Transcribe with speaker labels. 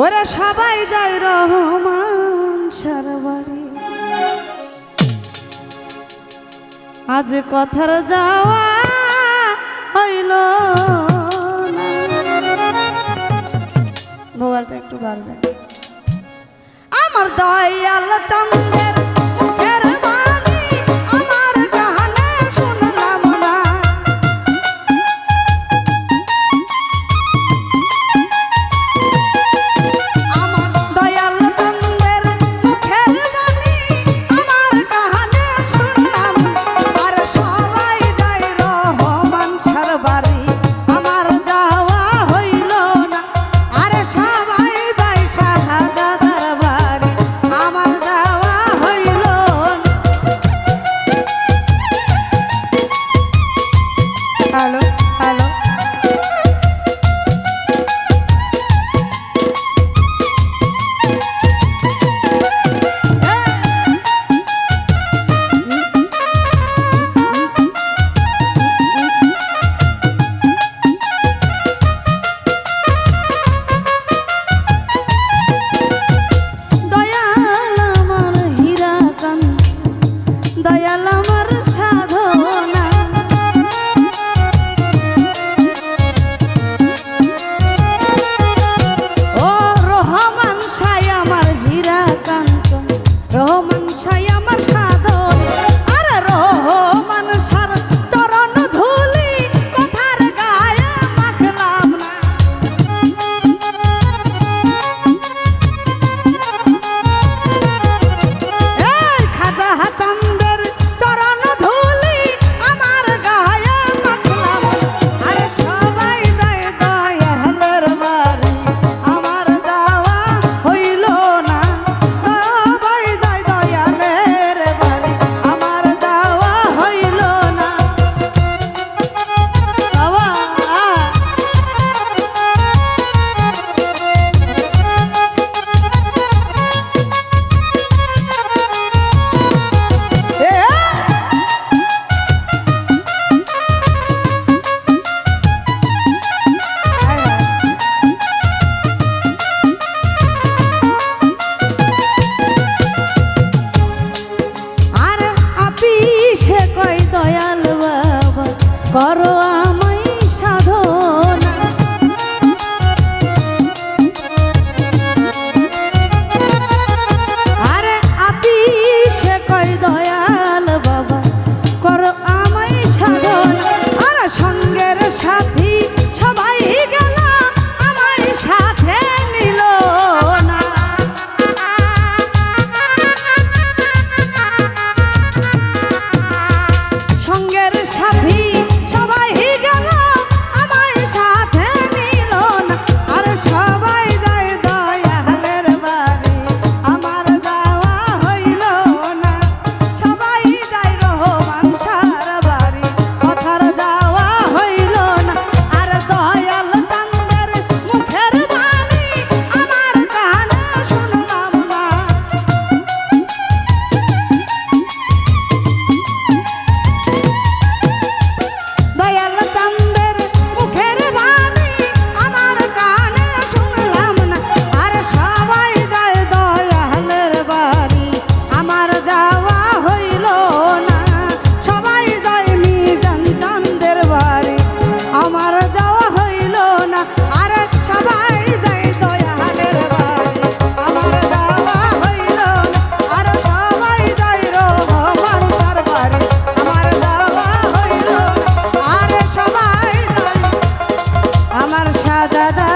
Speaker 1: ওরা সবাই যায় রহমান সার বাড়ি, আজ কথার যাওয়া হইল না। ভোগালটা একটু বাড়বে। আমার দয়াল চন্দ্রের মুখের বাণী আমার কানে শুনলাম না। আমার দয়াল চন্দ্রের মুখের বাণী আমার কানে শুনলাম। আর সবাই যায় রহমান সার বাড়ি, আমার যাওয়া হইল না। আরে সবাই যায় শাহজাদার বাড়ি, আমার যাওয়া হইল না। হ্যালো হ্যালো দয়াল আমার হীরাকান্ত, দয়াল আমার সাধনা। ও রহমান সাই আমার হীরাকান্ত, রহমান সাই আমার সাধনা। আর রহমান সার চরণ ধুলি কথার গায়ে মাখলাম না। এই খাজা চাঁদের চরণ ধুলি আমার গায়ে মাখলাম। আর সবাই যায় দয়ালের বাড়ি, আমার যাওয়া হইল না। সবাই যায় দয়ালের বাড়ি, আমার যাওয়া হইল না। বাবা আর আপিসে কয় দয়াল বাবা করো আমায় সাধনা। আরে আপিসে কয় দয়াল বাবা করো আমায় সাধনা। আর সঙ্গের সাথী সবাই গেল আমায় সাথে নিল না। সঙ্গের সাথী সবাই গেল আমায় সাথে নিল না। আর সবাই যায় দয়ালের বাড়ি, আমার যাওয়া হইল না। সবাই যায় রহমান সার বাড়ি, কথার যাওয়া হইল না। আর দয়াল চন্দ্রের মুখের বাণী আমার কানে শুনলাম না। দয়াল চন্দ্রের মুখের বাণী আমার কানে শুনলাম না। আর সবাই যায় দয়ালের বাড়ি, আমার যাওয়া হইল না। সবাই যায় মিজান চাঁদের বাড়ি, আমার যাওয়া হইল না। আর সবাই যায় দয়ালের বাড়ি, আমার যাওয়া হইল না। আর সবাই যায় রহমান সার বাড়ি, আমার যাওয়া হইল না। আর সবাই যায় আমার শাহজাদা